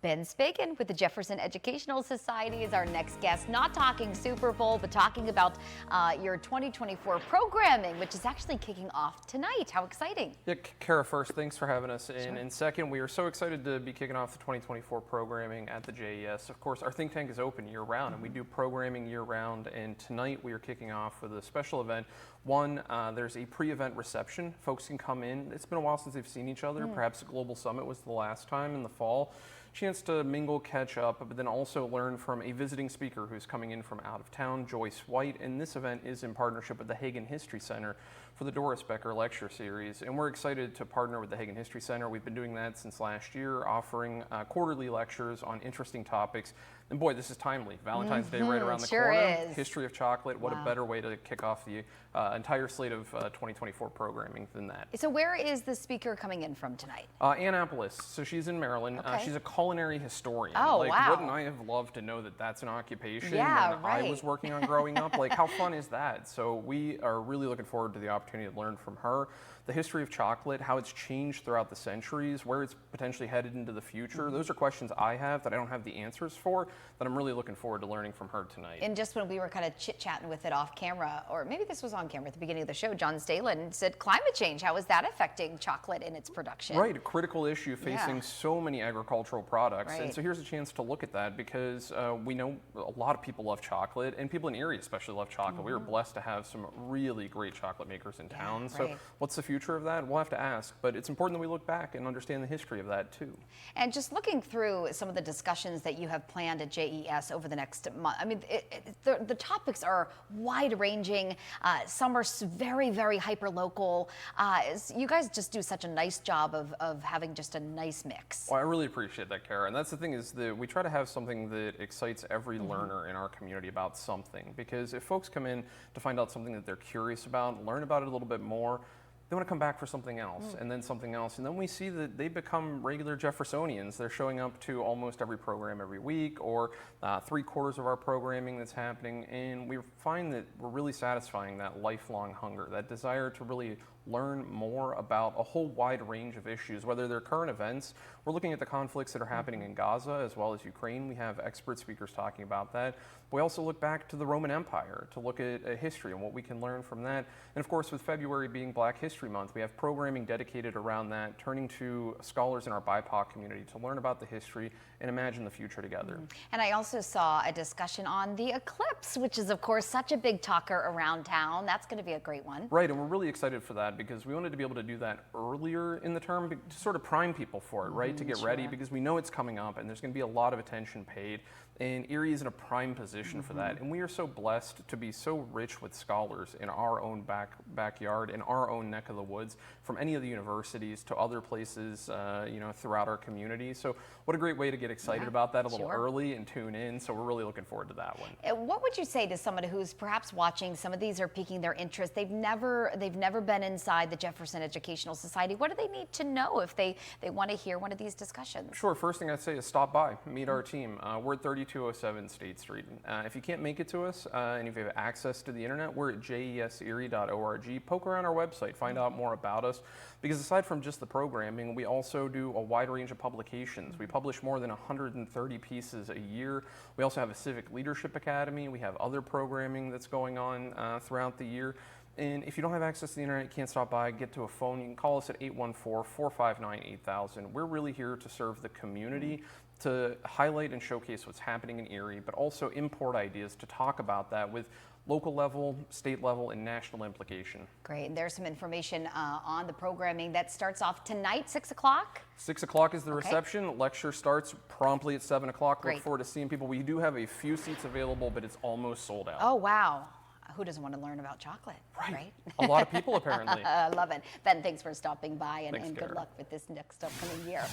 Ben Speggen with the Jefferson Educational Society is our next guest, not talking Super Bowl, but talking about your 2024 programming, which is actually kicking off tonight. How exciting. Yeah, Kara, first, thanks for having us in. Sure. And second, we are so excited to be kicking off the 2024 programming at the JES. Of course, our think tank is open year-round, and we do programming year-round. And tonight, we are kicking off with a special event. One, there's a pre-event reception. Folks can come in. It's been a while since they've seen each other. Perhaps a Global Summit was the last time in the fall. Chance to mingle, catch up, but then also learn from a visiting speaker who's coming in from out of town, Joyce White. And this event is in partnership with the Hagen History Center for the Doris Becker Lecture Series. And we're excited to partner with the Hagen History Center. We've been doing that since last year, offering quarterly lectures on interesting topics. And boy, this is timely. Valentine's Day right around the Sure corner. is. History of chocolate. What Wow. a better way to kick off the entire slate of 2024 programming than that. So where is the speaker coming in from tonight? Annapolis. So she's in Maryland. Okay. She's a culinary historian. Oh, like, wow. Wouldn't I have loved to know that that's an occupation Yeah, when right. I was working on growing up? Like, how fun is that? So we are really looking forward to the opportunity to learn from her the history of chocolate, how it's changed throughout the centuries, where it's potentially headed into the future. Those are questions I have that I don't have the answers for, that I'm really looking forward to learning from her tonight. And just when we were kind of chit-chatting with it off camera, or maybe this was on camera at the beginning of the show, John Stalin said climate change, how is that affecting chocolate in its production? Right, a critical issue facing Yeah. so many agricultural products. Right. And so here's a chance to look at that because we know a lot of people love chocolate, and people in Erie especially love chocolate. We were blessed to have some really great chocolate makers in town. So right. what's the future of that? We'll have to ask, but it's important that we look back and understand the history of that too. And just looking through some of the discussions that you have planned at JES over the next month, I mean, the topics are wide-ranging. Some are very, very hyper-local. You guys just do such a nice job of having just a nice mix. Well, I really appreciate that, Kara. And that's the thing is that we try to have something that excites every learner in our community about something. Because if folks come in to find out something that they're curious about, learn about it a little bit more, they want to come back for something else, and then something else. And then we see that they become regular Jeffersonians. They're showing up to almost every program every week, or 3/4 of our programming that's happening. And we find that we're really satisfying that lifelong hunger, that desire to really learn more about a whole wide range of issues, whether they're current events. We're looking at the conflicts that are happening in Gaza as well as Ukraine. We have expert speakers talking about that. We also look back to the Roman Empire to look at history and what we can learn from that. And of course, with February being Black History Month, we have programming dedicated around that, turning to scholars in our BIPOC community to learn about the history and imagine the future together. And I also saw a discussion on the eclipse, which is, of course, such a big talker around town. That's going to be a great one. Right, and we're really excited for that because we wanted to be able to do that earlier in the term to sort of prime people for it, right? To get ready because we know it's coming up and there's going to be a lot of attention paid. And Erie is in a prime position for that. And we are so blessed to be so rich with scholars in our own backyard, in our own neck of the woods, from any of the universities to other places, throughout our community. So what a great way to get excited about that a little early and tune in. So we're really looking forward to that one. What would you say to somebody who's perhaps watching? Some of these are piquing their interest. They've never been inside the Jefferson Educational Society. What do they need to know if they want to hear one of these discussions? Sure. First thing I'd say is stop by, meet our team. We're at 3207 State Street. If you can't make it to us, and if you have access to the internet, we're at jeserie.org. Poke around our website, find out more about us. Because aside from just the programming, we also do a wide range of publications. We publish more than 130 pieces a year. We also have a Civic Leadership Academy. We have other programming that's going on throughout the year. And if you don't have access to the internet, you can't stop by, get to a phone, you can call us at 814-459-8000. We're really here to serve the community, to highlight and showcase what's happening in Erie, but also import ideas to talk about that with local level, state level, and national implication. Great. And there's some information on the programming that starts off tonight, 6 o'clock? 6 o'clock is the reception. Lecture starts promptly at 7 o'clock. Great. Look forward to seeing people. We do have a few seats available, but it's almost sold out. Oh, wow. Who doesn't want to learn about chocolate, right? A lot of people, apparently. I love it. Ben, thanks for stopping by, and Thanks, good Kara. luck with this next upcoming year.